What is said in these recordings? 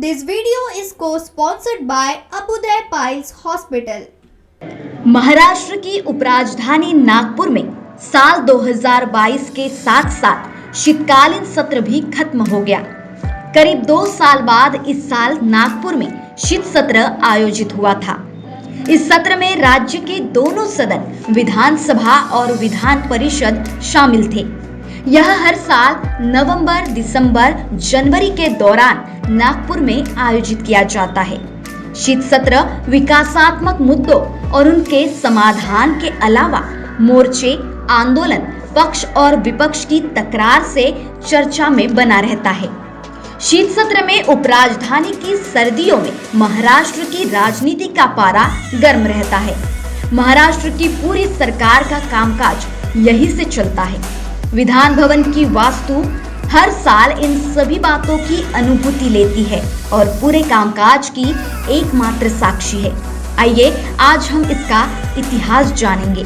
This video is co-sponsored by Abudai Piles Hospital. Maharashtra की उपराजधानी नागपुर में साल 2022 के साथ साथ शीतकालीन सत्र भी खत्म हो गया। करीब 2 साल बाद इस साल नागपुर में शीत सत्र आयोजित हुआ था। इस सत्र में राज्य के दोनों सदन विधानसभा और विधान परिषद शामिल थे। यह हर साल नवंबर, दिसंबर, जनवरी के दौरान नागपुर में आयोजित किया जाता है। शीत सत्र विकासात्मक मुद्दों और उनके समाधान के अलावा मोर्चे, आंदोलन, पक्ष और विपक्ष की तकरार से चर्चा में बना रहता है। शीत सत्र में उपराजधानी की सर्दियों में महाराष्ट्र की राजनीति का पारा गर्म रहता है। महाराष्ट्र की पूरी सरकार का कामकाज यही से चलता है। विधान भवन की वास्तु हर साल इन सभी बातों की अनुभूति लेती है और पूरे कामकाज की एकमात्र साक्षी है। आइए आज हम इसका इतिहास जानेंगे।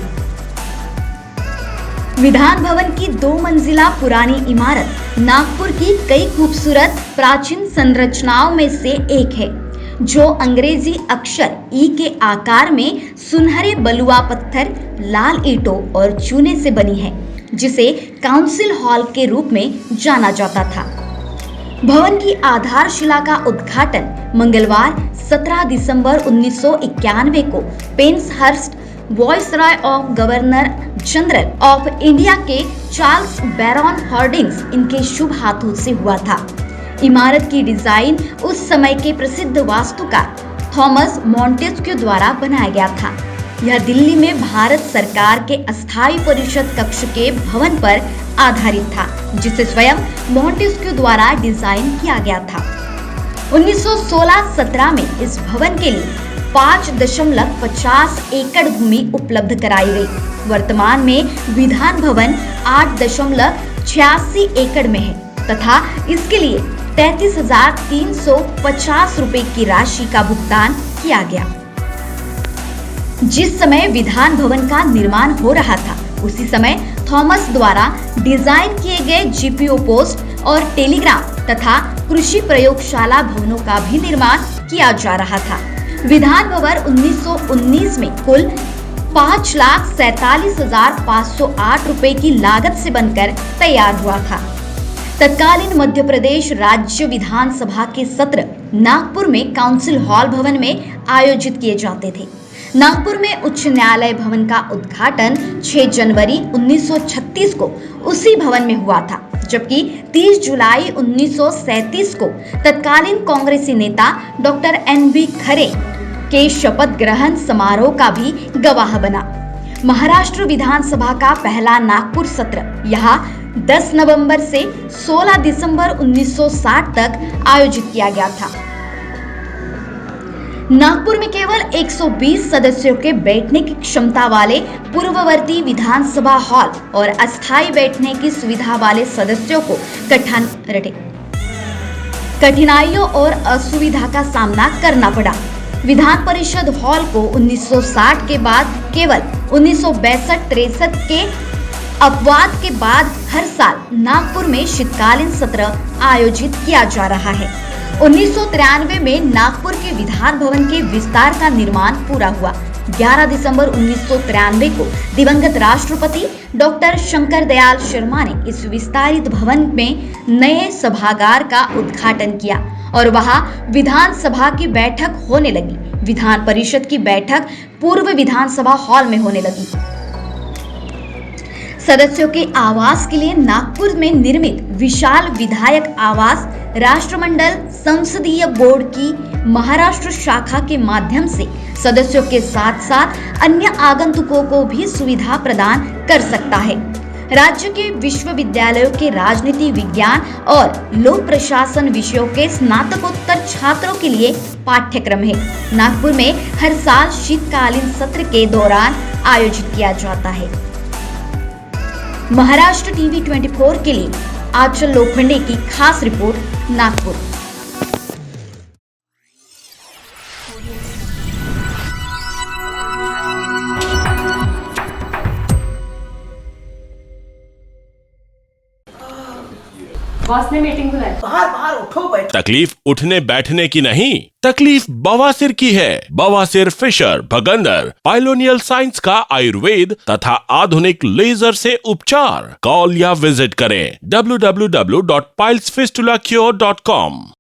विधान भवन की 2 मंजिला पुरानी इमारत नागपुर की कई खूबसूरत प्राचीन संरचनाओं में से एक है, जो अंग्रेजी अक्षर ई के आकार में सुनहरे बलुआ पत्थर, लाल ईंटों और चूने से बनी है, जिसे काउंसिल हॉल के रूप में जाना जाता था। भवन की आधारशिला का उद्घाटन मंगलवार 17 दिसंबर 1991 को Penshurst viceroy of governor general of India के चार्ल्स बैरन हार्डिंग्स इनके शुभ हाथों से हुआ था। इमारत की डिजाइन उस समय के प्रसिद्ध वास्तुकार थॉमस मॉन्टेस्क्यू द्वारा बनाया गया था। यह दिल्ली में भारत सरकार के अस्थायी परिषद कक्ष के भवन पर आधारित था, जिसे स्वयं मॉन्टेस्क्यू द्वारा डिजाइन किया गया था। 1916-17 में इस भवन के लिए 5.50 एकड़ भूमि उपलब्ध कराई गई। वर्तमान में विधान भवन 8.86 एकड़ में है तथा इसके लिए 33,350 रुपए की राशि का भुगतान किया गया। जिस समय विधान भवन का निर्माण हो रहा था, उसी समय थॉमस द्वारा डिजाइन किए गए जीपीओ पोस्ट और टेलीग्राफ तथा कृषि प्रयोगशाला भवनों का भी निर्माण किया जा रहा था। विधान भवन 1919 में कुल 5,47,508 रुपए की लागत से बनकर तैयार हुआ था। तत्कालीन मध्य प्रदेश राज्य विधानसभा के सत्र नागपुर में काउंसिल हॉल भवन में आयोजित किए जाते थे। नागपुर में उच्च न्यायालय भवन का उद्घाटन 6 जनवरी 1936 को उसी भवन में हुआ था, जबकि 30 जुलाई 1937 को तत्कालीन कांग्रेसी नेता डॉक्टर NV खरे के शपथ ग्रहण समारोह का भी गवाह बना। महाराष्ट्र विधानसभा का पहला नागपुर सत्र यहाँ 10 नवंबर से 16 दिसंबर 1960 तक आयोजित किया गया था। नागपुर में केवल 120 सदस्यों के बैठने की क्षमता वाले पूर्ववर्ती विधानसभा हॉल और अस्थायी बैठने की सुविधा वाले सदस्यों को कठिनाइयों और असुविधा का सामना करना पड़ा। विधान परिषद हॉल को 1960 के बाद केवल 1962-63 के अपवाद के बाद हर साल नागपुर में शीतकालीन सत्र आयोजित किया जा रहा है। 1993 में नागपुर के विधान भवन के विस्तार का निर्माण पूरा हुआ। 11 दिसंबर 1993 को दिवंगत राष्ट्रपति डॉक्टर शंकर दयाल शर्मा ने इस विस्तारित भवन में नए सभागार का उद्घाटन किया और वहां विधानसभा की बैठक होने लगी। विधान परिषद की बैठक पूर्व विधानसभा हॉल में होने लगी। सदस्यों के आवास के लिए नागपुर में निर्मित विशाल विधायक आवास राष्ट्रमंडल संसदीय बोर्ड की महाराष्ट्र शाखा के माध्यम से सदस्यों के साथ साथ अन्य आगंतुकों को भी सुविधा प्रदान कर सकता है। राज्य के विश्वविद्यालयों के राजनीति विज्ञान और लोक प्रशासन विषयों के स्नातकोत्तर छात्रों के लिए पाठ्यक्रम है। नागपुर में हर साल शीतकालीन सत्र के दौरान आयोजित किया जाता है। महाराष्ट्र टीवी 24 के लिए आंचल लोखंडे की खास रिपोर्ट, नागपुर। बॉस ने मीटिंग बुलाई। बाहर बाहर उठो बैठो। तकलीफ उठने बैठने की नहीं, तकलीफ बवासीर की है। बवासीर, फिशर, भगंदर, पाइलोनियल साइंस का आयुर्वेद तथा आधुनिक लेजर से उपचार। कॉल या विजिट करें www.pilesfistulacure.com।